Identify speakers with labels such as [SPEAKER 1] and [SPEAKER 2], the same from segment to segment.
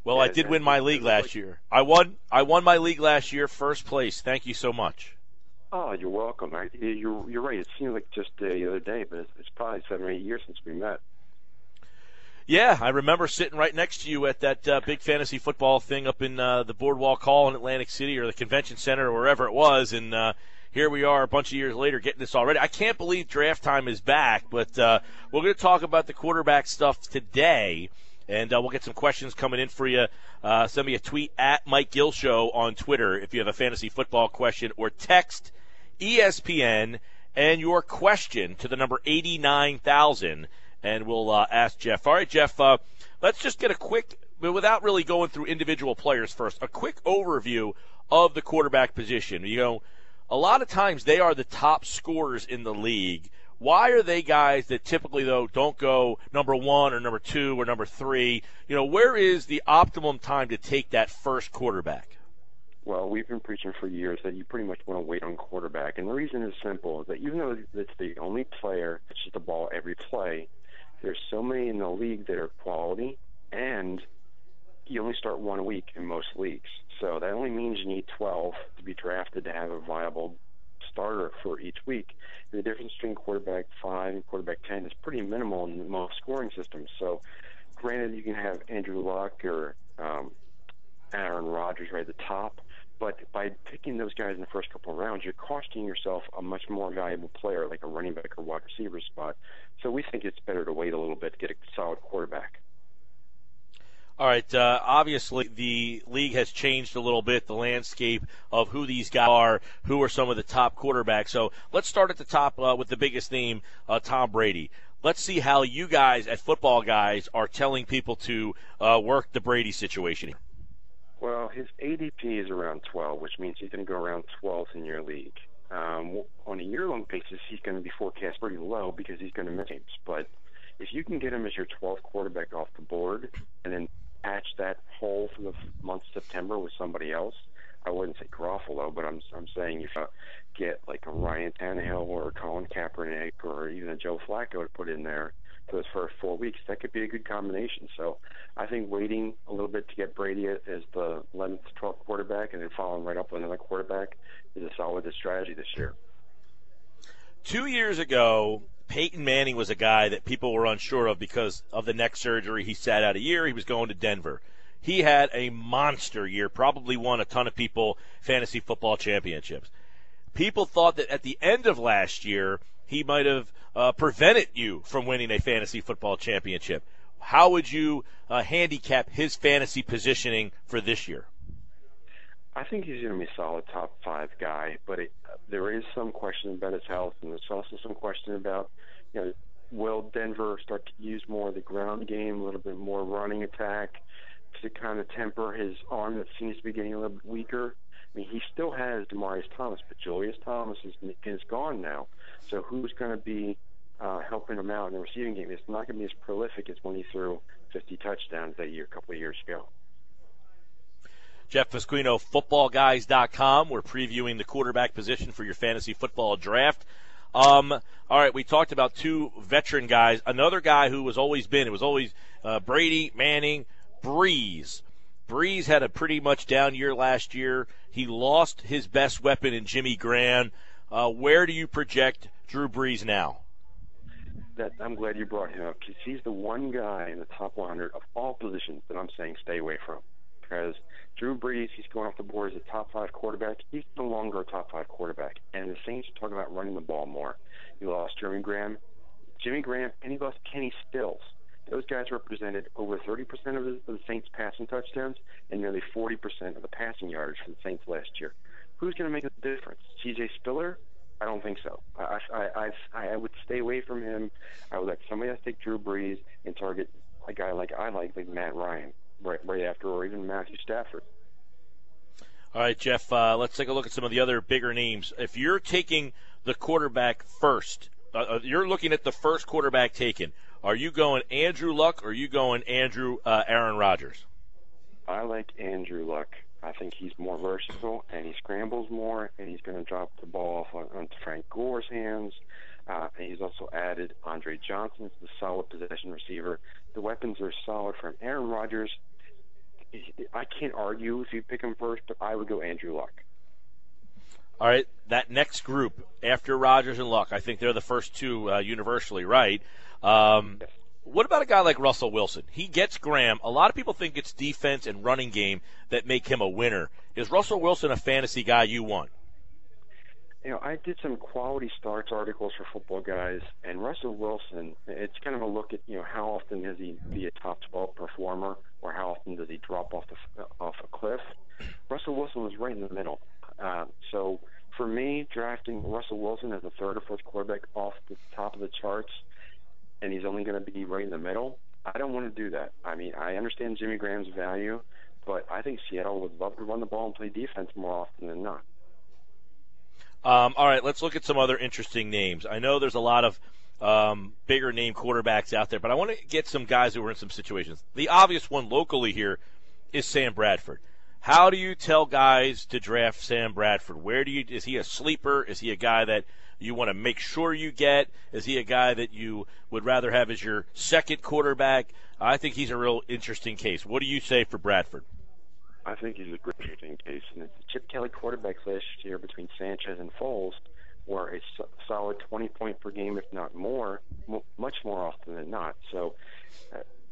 [SPEAKER 1] Well, I did win my league last year. I won my league last year, first place. Thank you so much.
[SPEAKER 2] Oh, you're welcome. You're right. It seemed like just the other day, but it's probably 7 or 8 years since we met.
[SPEAKER 1] Yeah, I remember sitting right next to you at that big fantasy football thing up in the Boardwalk Hall in Atlantic City or the Convention Center or wherever it was, and here we are a bunch of years later getting this already. I can't believe draft time is back, but we're going to talk about the quarterback stuff today, and we'll get some questions coming in for you. Send me a tweet at Mike Gill Show on Twitter if you have a fantasy football question, or text ESPN and your question to the number 89,000, and we'll ask Jeff. All right, Jeff, let's just get a quick, without really going through individual players first, a quick overview of the quarterback position. You know, a lot of times they are the top scorers in the league. Why are they guys that typically, though, don't go number 1 or number 2 or number 3? You know, where is the optimum time to take that first quarterback?
[SPEAKER 2] Well, we've been preaching for years that you pretty much want to wait on quarterback. And the reason is simple, is that even though it's the only player that touches the ball every play, there's so many in the league that are quality, and you only start 1 a week in most leagues. So that only means you need 12 to be drafted to have a viable starter for each week. The difference between quarterback 5 and quarterback 10 is pretty minimal in most scoring systems. So granted, you can have Andrew Luck or Aaron Rodgers right at the top, but by picking those guys in the first couple of rounds, you're costing yourself a much more valuable player like a running back or wide receiver spot. So we think it's better to wait a little bit to get a solid quarterback.
[SPEAKER 1] All right, obviously the league has changed a little bit, the landscape of who these guys are, who are some of the top quarterbacks. So let's start at the top with the biggest name, Tom Brady. Let's see how you guys at Football Guys are telling people to work the Brady situation.
[SPEAKER 2] Well, his ADP is around 12, which means he's going to go around 12th in your league. On a year-long basis, he's going to be forecast pretty low because he's going to miss games. But if you can get him as your 12th quarterback off the board and then patch that hole for the month of September with somebody else, I wouldn't say Garofalo, but I'm saying if you get like a Ryan Tannehill or a Colin Kaepernick or even a Joe Flacco to put in there for those first 4 weeks, that could be a good combination. So I think waiting a little bit to get Brady as the 11th, 12th quarterback and then following right up with another quarterback is a solid strategy this year.
[SPEAKER 1] 2 years ago, Peyton Manning was a guy that people were unsure of because of the neck surgery. He sat out a year. He was going to Denver. He had a monster year, probably won a ton of people fantasy football championships. People thought that at the end of last year, he might have prevented you from winning a fantasy football championship. How would you handicap his fantasy positioning for this year?
[SPEAKER 2] I think he's going to be a solid top 5 guy, but there is some question about his health, and there's also some question about, will Denver start to use more of the ground game, a little bit more running attack to kind of temper his arm that seems to be getting a little bit weaker? I mean, he still has Demaryius Thomas, but Julius Thomas is gone now. So who's going to be helping him out in the receiving game? It's not going to be as prolific as when he threw 50 touchdowns that year, a couple of years ago.
[SPEAKER 1] Jeff Pasquino, footballguys.com. We're previewing the quarterback position for your fantasy football draft. All right, we talked about 2 veteran guys. Another guy who was always Brady, Manning, Brees. Brees had a pretty much down year last year. He lost his best weapon in Jimmy Graham. Where do you project Drew Brees now?
[SPEAKER 2] I'm glad you brought him up because he's the one guy in the top 100 of all positions that I'm saying stay away from. Because Drew Brees, he's going off the board as a top 5 quarterback. He's no longer a top 5 quarterback. And the Saints are talking about running the ball more. He lost Jimmy Graham, and he lost Kenny Stills. Those guys represented over 30% of the Saints' passing touchdowns and nearly 40% of the passing yardage for the Saints last year. Who's going to make a difference? C.J. Spiller? I don't think so. I would stay away from him. I would let somebody else take Drew Brees and target a guy like Matt Ryan right after, or even Matthew Stafford.
[SPEAKER 1] All right, Jeff, let's take a look at some of the other bigger names. If you're taking the quarterback first, you're looking at the first quarterback taken, are you going Andrew Luck or are you going Aaron Rodgers?
[SPEAKER 2] I like Andrew Luck. I think he's more versatile, and he scrambles more, and he's going to drop the ball off onto Frank Gore's hands. And he's also added Andre Johnson as the solid possession receiver. The weapons are solid from Aaron Rodgers. I can't argue if you pick him first, but I would go Andrew Luck.
[SPEAKER 1] All right, that next group after Rodgers and Luck, I think they're the first two universally, right? What about a guy like Russell Wilson? He gets Graham. A lot of people think it's defense and running game that make him a winner. Is Russell Wilson a fantasy guy you want?
[SPEAKER 2] I did some quality starts articles for Football Guys, and Russell Wilson, it's kind of a look at, how often does he be a top 12 performer, or how often does he drop off a cliff. Russell Wilson was right in the middle. So for me, drafting Russell Wilson as a third or fourth quarterback off the top of the charts, and he's only going to be right in the middle, I don't want to do that. I mean, I understand Jimmy Graham's value, but I think Seattle would love to run the ball and play defense more often than not.
[SPEAKER 1] All right, let's look at some other interesting names. I know there's a lot of bigger name quarterbacks out there, but I want to get some guys who are in some situations. The obvious one locally here is Sam Bradford. How do you tell guys to draft Sam Bradford? Is he a sleeper? Is he a guy that you want to make sure you get? Is he a guy that you would rather have as your second quarterback? I think he's a real interesting case. What do you say for Bradford?
[SPEAKER 2] I think he's a great interesting case. And the Chip Kelly quarterbacks last year between Sanchez and Foles were a solid 20-point per game, if not more, much more often than not. So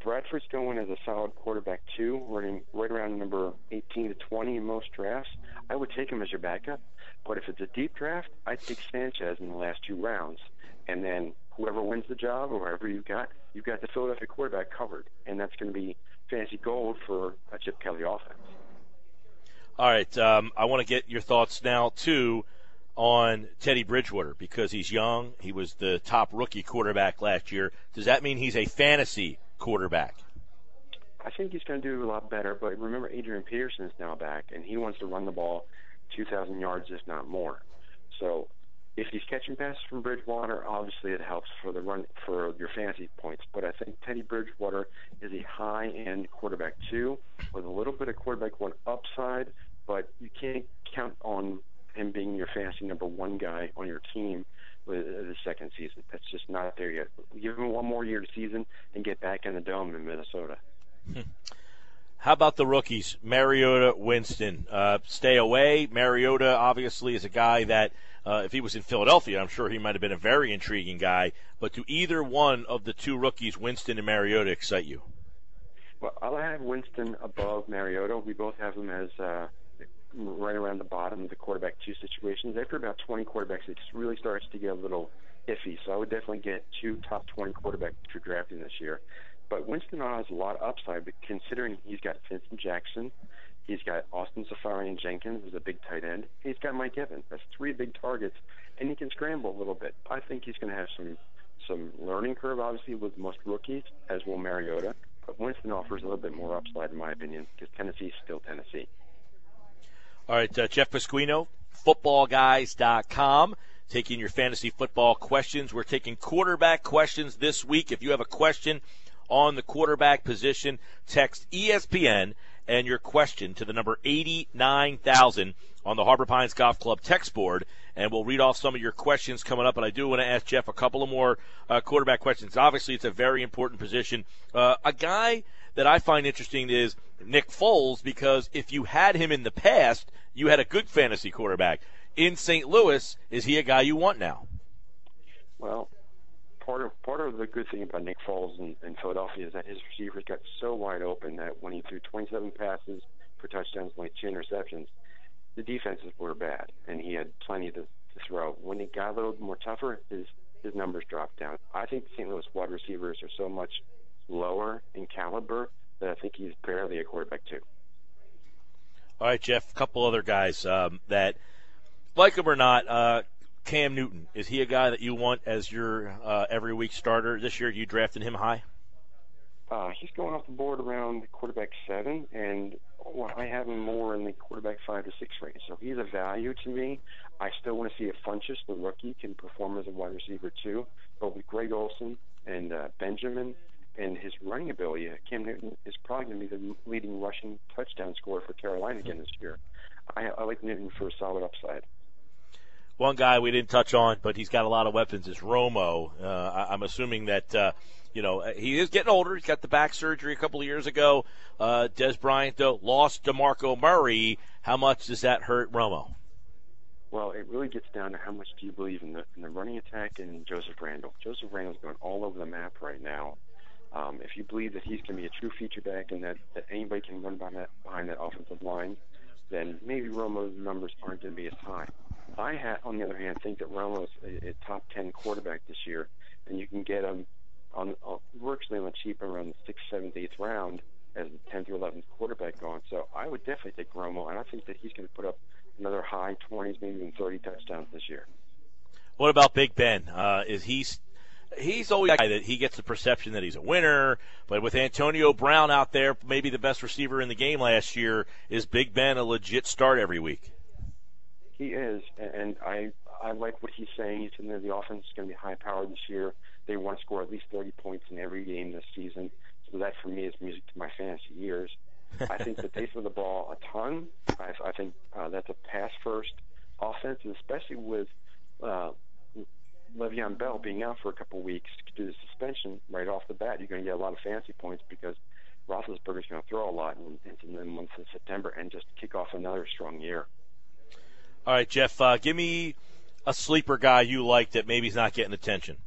[SPEAKER 2] Bradford's going as a solid quarterback, too, running right around number 18 to 20 in most drafts. I would take him as your backup. But if it's a deep draft, I'd take Sanchez in the last two rounds. And then whoever wins the job or whoever you've got the Philadelphia quarterback covered. And that's going to be fantasy gold for a Chip Kelly offense.
[SPEAKER 1] All right, I want to get your thoughts now, too, on Teddy Bridgewater because he's young. He was the top rookie quarterback last year. Does that mean he's a fantasy quarterback?
[SPEAKER 2] I think he's going to do a lot better, but remember Adrian Peterson is now back, and he wants to run the ball 2,000 yards, if not more. So if he's catching passes from Bridgewater, obviously it helps for the run for your fantasy points. But I think Teddy Bridgewater is a high-end quarterback, too, with a little bit of quarterback one upside, but you can't count on him being your fantasy number one guy on your team with the second season. That's just not there yet. Give him one more year of season and get back in the dome in Minnesota.
[SPEAKER 1] How about the rookies, Mariota, Winston? Stay away. Mariota obviously is a guy that if he was in Philadelphia, I'm sure he might have been a very intriguing guy. But do either one of the two rookies, Winston and Mariota, excite you?
[SPEAKER 2] Well, I'll have Winston above Mariota. We both have them as right around the bottom of the quarterback two situations. After about 20 quarterbacks, it just really starts to get a little iffy. So I would definitely get two top 20 quarterbacks for drafting this year. But Winston has a lot of upside, but considering he's got Vincent Jackson, he's got Austin Seferian-Jenkins as a big tight end, he's got Mike Evans. That's three big targets, and he can scramble a little bit. I think he's going to have some learning curve, obviously, with most rookies, as will Mariota. But Winston offers a little bit more upside, in my opinion, because Tennessee's still Tennessee.
[SPEAKER 1] All right, Jeff Pasquino, footballguys.com, taking your fantasy football questions. We're taking quarterback questions this week. If you have a question on the quarterback position, text ESPN and your question to the number 89,000 on the Harbor Pines Golf Club text board, and we'll read off some of your questions coming up. But I do want to ask Jeff a couple of more quarterback questions. Obviously, it's a very important position. A guy that I find interesting is Nick Foles, because if you had him in the past, you had a good fantasy quarterback. In St. Louis, is he a guy you want now?
[SPEAKER 2] Well, part of the good thing about Nick Foles in Philadelphia is that his receivers got so wide open that when he threw 27 passes for touchdowns and like 2 interceptions, the defenses were bad, and he had plenty to throw. When it got a little more tougher, his numbers dropped down. I think the St. Louis wide receivers are so much lower in caliber that I think he's barely a quarterback too.
[SPEAKER 1] All right, Jeff, a couple other guys that, like him or not, Cam Newton, is he a guy that you want as your every week starter this year? You drafted him high?
[SPEAKER 2] He's going off the board around quarterback 7, and I have him more in the quarterback 5 to 6 range. So he's a value to me. I still want to see if Funchess, the rookie, can perform as a wide receiver too. But with Greg Olsen and Benjamin and his running ability, Cam Newton is probably going to be the leading rushing touchdown scorer for Carolina again this year. I like Newton for a solid upside. One
[SPEAKER 1] guy we didn't touch on, but he's got a lot of weapons, is Romo. I'm assuming that he is getting older. He's got the back surgery a couple of years ago. Des Bryant, though, lost DeMarco Murray. How much does that hurt Romo?
[SPEAKER 2] Well, it really gets down to how much do you believe in the running attack and Joseph Randle. Joseph Randle's going all over the map right now. If you believe that he's going to be a true feature back and that anybody can run behind that offensive line, then maybe Romo's numbers aren't going to be as high. On the other hand, think that Romo's a top 10 quarterback this year, and you can get him virtually on the cheap around the 6th, 7th, 8th round as the 10th or 11th quarterback going. So I would definitely take Romo, and I think that he's going to put up another high 20s, maybe even 30 touchdowns this year.
[SPEAKER 1] What about Big Ben? He's always a guy that he gets the perception that he's a winner, but with Antonio Brown out there, maybe the best receiver in the game last year, is Big Ben a legit start every week?
[SPEAKER 2] He is, and I like what he's saying. He's saying that the offense is going to be high-powered this year. They want to score at least 30 points in every game this season. So that, for me, is music to my fantasy ears. I think that they throw the ball a ton. I think that's a pass-first offense, and especially with Le'Veon Bell being out for a couple weeks due to suspension right off the bat, you're going to get a lot of fantasy points because Roethlisberger's going to throw a lot into the month of September and just kick off another strong year.
[SPEAKER 1] All right, Jeff, give me a sleeper guy you like that maybe he's not getting attention.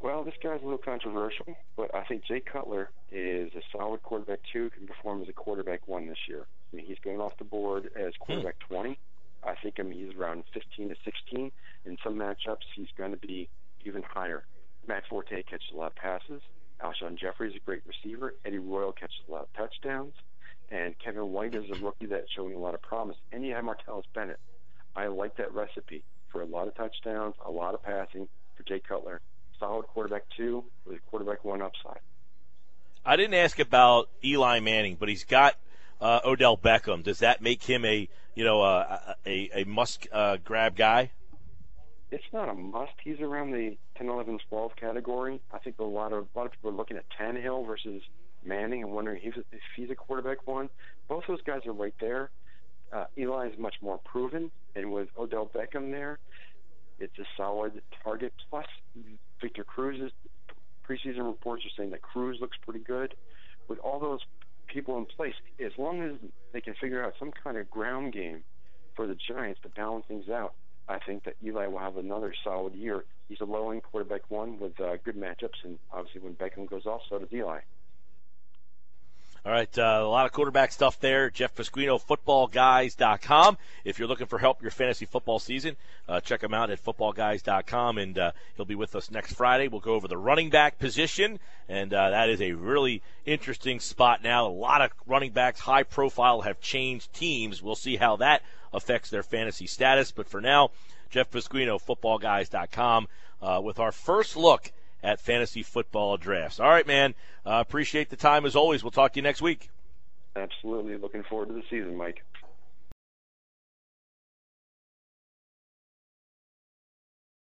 [SPEAKER 2] Well, this guy's a little controversial, but I think Jay Cutler is a solid quarterback, too, can perform as a quarterback 1 this year. I mean, he's going off the board as quarterback 20. I think he's around 15 to 16. In some matchups, he's going to be even higher. Matt Forte catches a lot of passes. Alshon Jeffrey is a great receiver. Eddie Royal catches a lot of touchdowns. And Kevin White is a rookie that's showing a lot of promise. And you have Martellus Bennett. I like that recipe for a lot of touchdowns, a lot of passing for Jay Cutler. Solid quarterback 2 with a quarterback 1 upside.
[SPEAKER 1] I didn't ask about Eli Manning, but he's got Odell Beckham. Does that make him a must grab guy?
[SPEAKER 2] It's not a must. He's around the 10, 11, 12 category. I think a lot of people are looking at Tannehill versus Manning and wondering if he's a quarterback 1. Both those guys are right there. Eli is much more proven, and with Odell Beckham there, it's a solid target. Plus, Victor Cruz's preseason reports are saying that Cruz looks pretty good. With all those people in place, as long as they can figure out some kind of ground game for the Giants to balance things out, I think that Eli will have another solid year. He's a low-end quarterback 1 with good matchups, and obviously when Beckham goes off, so does Eli.
[SPEAKER 1] All right, a lot of quarterback stuff there. Jeff Pasquino, footballguys.com. If you're looking for help your fantasy football season, check him out at footballguys.com, and he'll be with us next Friday. We'll go over the running back position, and that is a really interesting spot now. A lot of running backs, high profile, have changed teams. We'll see how that affects their fantasy status. But for now, Jeff Pasquino, footballguys.com, with our first look at fantasy football drafts. All right, man. Appreciate the time as always. We'll talk to you next week.
[SPEAKER 2] Absolutely. Looking forward to the season, Mike.